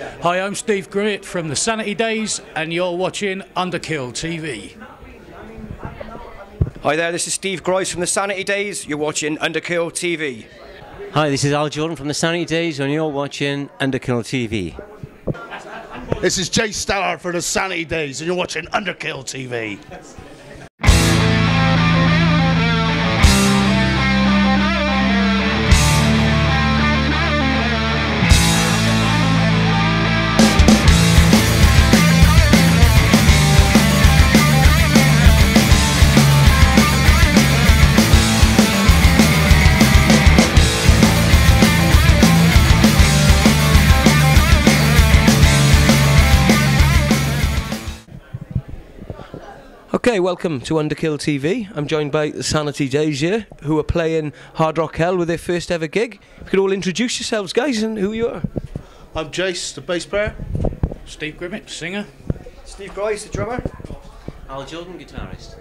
Hi, I'm Steve Grimmett from the Sanity Days, and you're watching Underkill TV. Hi there, this is Steve Grice from the Sanity Days. You're watching Underkill TV. Hi, this is Al Jordan from the Sanity Days, and you're watching Underkill TV. This is Jay Stallard for the Sanity Days, and you're watching Underkill TV. Okay, welcome to Underkill TV. I'm joined by the Sanity Days here, who are playing Hard Rock Hell with their first ever gig. You could all introduce yourselves, guys, and who you are. I'm Jace, the bass player. Steve Grimmett, singer. Steve Grice, the drummer. Al Jordan, guitarist.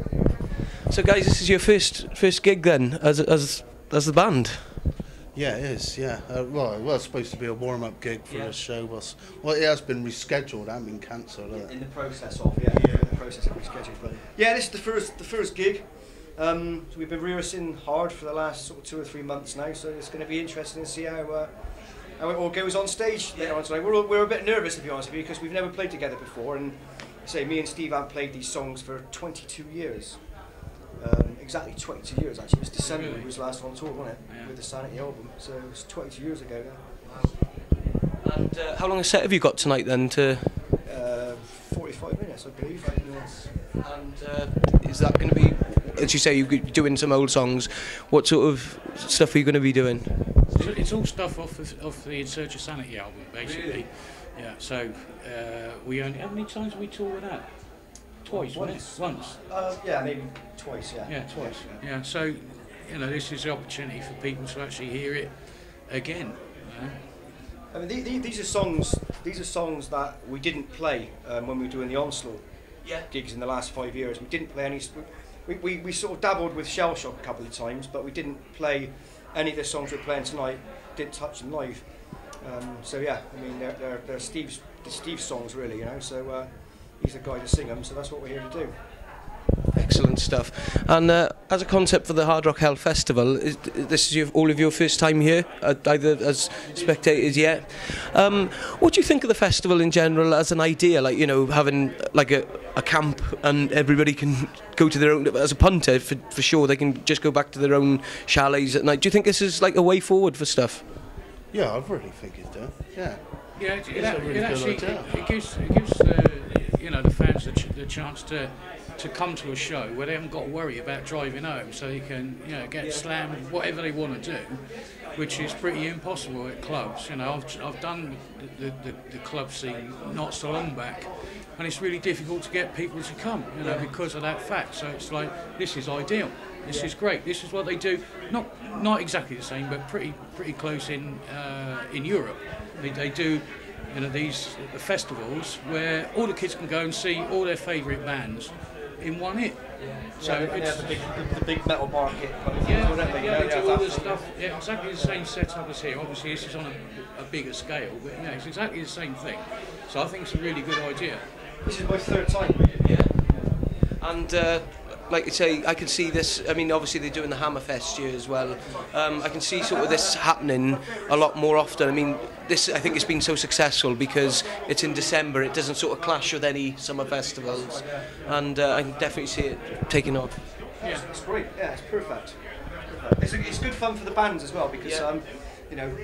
So, guys, this is your first gig then, as the band. Yeah, it is, yeah. Well, it was supposed to be a warm-up gig for this show. Well, it has been rescheduled and been cancelled. In the process of, In the process of rescheduling. But yeah, this is the first gig. So we've been rehearsing hard for the last sort of 2 or 3 months now, so it's going to be interesting to see how it all goes on stage later on tonight. We're a bit nervous, to be honest with you, because we've never played together before, and say me and Steve haven't played these songs for 22 years. Exactly 22 years actually. It was December we was last on tour, wasn't it? Yeah. With the Sanity album, so it was 22 years ago now. And how long a set have you got tonight then? 45 minutes, I believe. And is that going to be, as you say, you're doing some old songs? What sort of stuff are you going to be doing? It's all stuff off the In Search of Sanity album, basically. Really? Yeah. So we only, how many times have we toured with that? Twice, once. Yeah, maybe twice. Yeah. Yeah, twice. Yeah. So, you know, this is the opportunity for people to actually hear it again. You know? I mean, these are songs. These are songs that we didn't play when we were doing the Onslaught gigs in the last 5 years. We didn't play any. We sort of dabbled with Shell Shock a couple of times, but we didn't play any of the songs we're playing tonight. Didn't touch them live. So yeah, I mean, they're Steve's songs really, you know. So. He's the guy to sing them, so that's what we're here to do. Excellent stuff. And as a concept for the Hard Rock Hell Festival, this is all of your first time here, either as spectators yet. What do you think of the festival in general as an idea? Like, you know, having like a camp and everybody can go to their own, as a punter, for sure, they can just go back to their own chalets at night. Do you think this is like a way forward for stuff? Yeah, I really think it does. Yeah. Yeah, it gives you know, the fans the chance to come to a show where they haven't got to worry about driving home, so they can, you know, get slammed whatever they want to do, which is pretty impossible at clubs. You know, I've done the club scene not so long back, and it's really difficult to get people to come, you know, because of that fact. So it's like, this is ideal. This is great. This is what they do. Not exactly the same, but pretty close in Europe. They do, you know, these festivals where all the kids can go and see all their favourite bands in one hit. So it's the big metal market. They do all the stuff. Yeah, exactly the same setup as here. Obviously, this is on a bigger scale, but yeah, it's exactly the same thing. So I think it's a really good idea. This is my third time. Yeah. And like I say, I can see this. I mean, obviously they're doing the Hammerfest here as well. I can see sort of this happening a lot more often. I mean, this, I think, has been so successful because it's in December. It doesn't sort of clash with any summer festivals, and I can definitely see it taking off. Yeah, it's great. Yeah, it's perfect. It's good fun for the bands as well because you know,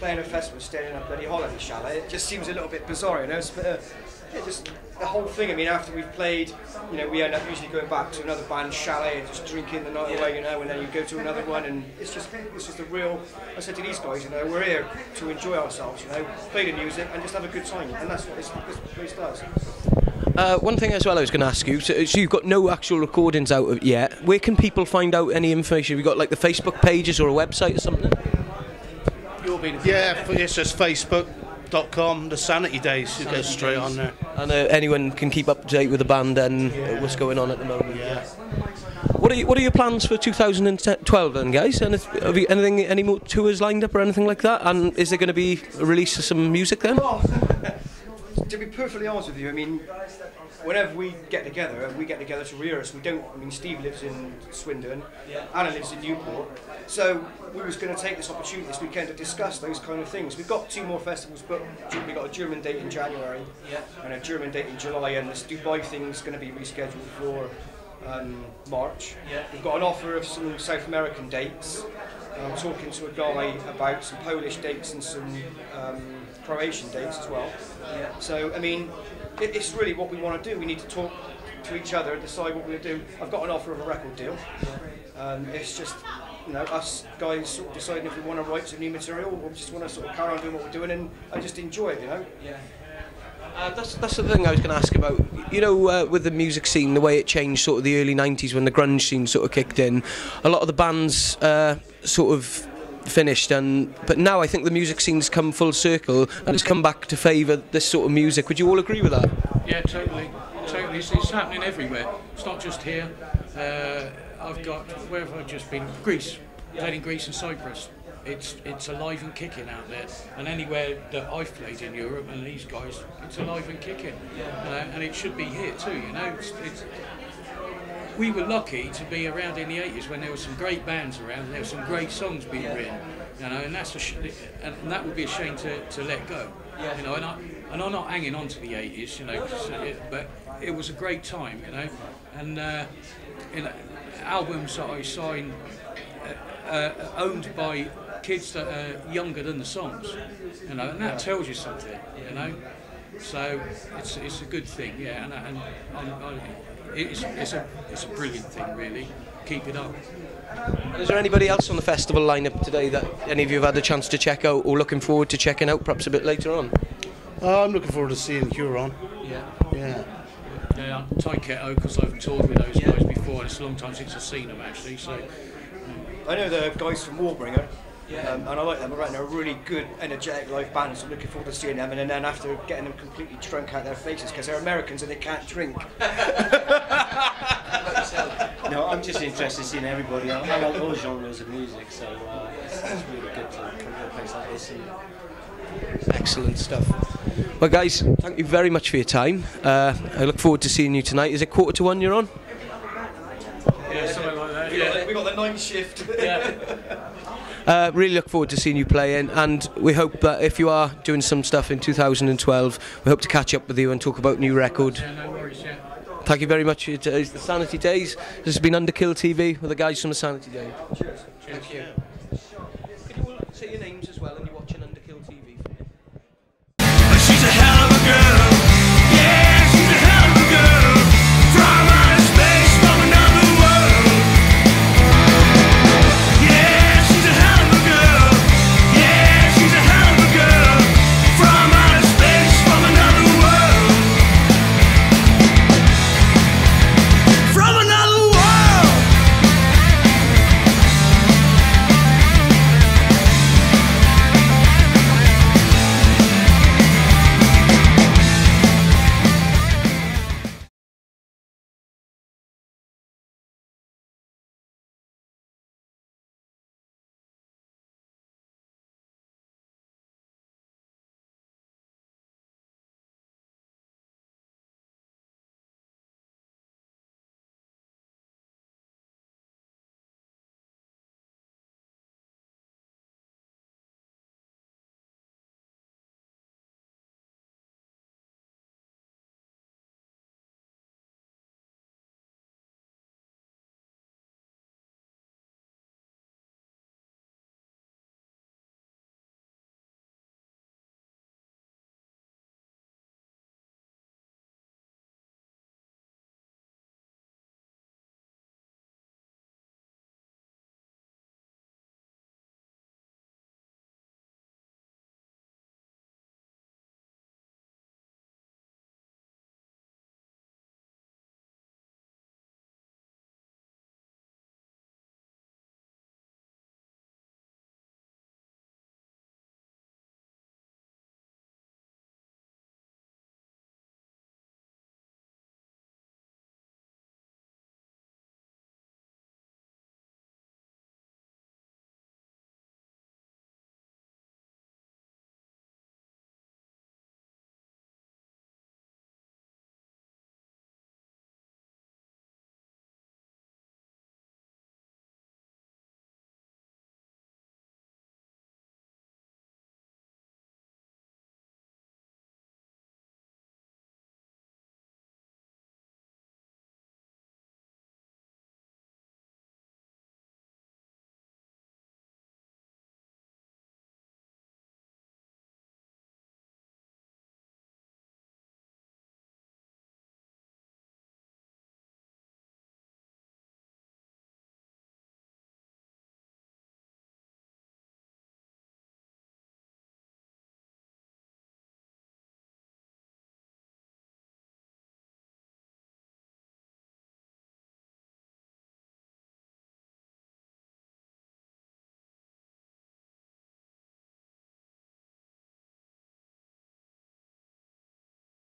playing a festival, staying in a bloody holiday chalet, it just seems a little bit bizarre, you know. It's a bit, just the whole thing. I mean, after we've played, you know, we end up usually going back to another band's chalet and just drinking the night away, you know, and then you go to another one, and it's just a real. I said to these guys, you know, we're here to enjoy ourselves, you know, play the music and just have a good time, and that's what this place does. One thing as well I was going to ask you, so you've got no actual recordings out of yet. Where can people find out any information? Have you got like the Facebook pages or a website or something? Yeah, it's just Facebook.com, the Sanity Days. You go straight on there. And anyone can keep up to date with the band and what's going on at the moment. Yeah. What are your plans for 2012 then, guys? And have you any more tours lined up or anything like that? And is there going to be a release of some music then? to be perfectly honest with you, I mean, whenever we get together to rehearse. We don't. I mean, Steve lives in Swindon, Anna lives in Newport, so we was going to take this opportunity this weekend to discuss those kind of things. We've got 2 more festivals booked. We've got a German date in January and a German date in July, and this Dubai thing's going to be rescheduled for March. We've got an offer of some South American dates. I'm talking to a guy about some Polish dates and some Croatian dates as well. So, I mean, it's really what we want to do. We need to talk to each other and decide what we're going to do. I've got an offer of a record deal. It's just, you know, us guys sort of deciding if we want to write some new material or we just want to sort of carry on doing what we're doing and just enjoy it, you know. That's the thing I was going to ask about. You know, with the music scene, the way it changed sort of the early 90s when the grunge scene sort of kicked in, a lot of the bands sort of finished, but now I think the music scene's come full circle and it's come back to favour this sort of music. Would you all agree with that? Yeah, totally. It's happening everywhere. It's not just here. I've got, where have I just been? Greece. Played in Greece and Cyprus. It's alive and kicking out there, and anywhere that I've played in Europe and these guys, it's alive and kicking, and it should be here too. You know, we were lucky to be around in the 80s when there were some great bands around, and there were some great songs being written. You know, and and that would be a shame to let go. You know, and I'm not hanging on to the 80s. You know, but it was a great time. You know, and you know, albums that I signed owned by kids that are younger than the songs, you know, and that tells you something, you know. So it's a good thing, yeah, and it's a brilliant thing, really. Keep it up. Is there anybody else on the festival lineup today that any of you have had the chance to check out or looking forward to checking out perhaps a bit later on? I'm looking forward to seeing Huron. Yeah, Tight Ketto, because I've toured with those guys before, and it's a long time since I've seen them actually. So I know the guys from Warbringer. And I like them. They're a really good, energetic live band, so I'm looking forward to seeing them. And then after getting them completely drunk out their faces because they're Americans and they can't drink. No, I'm just interested in seeing everybody. I like all genres of music, so it's really good to come to a place like this. Excellent stuff. Well, guys, thank you very much for your time. I look forward to seeing you tonight. Is it 1:45 you're on? Yeah, something like that. We got the night shift. Really look forward to seeing you playing, and we hope that if you are doing some stuff in 2012, we hope to catch up with you and talk about new record. Yeah, no worries, yeah. Thank you very much. It's the Sanity Days. This has been Underkill TV with the guys from the Sanity Days. Cheers. Thank you.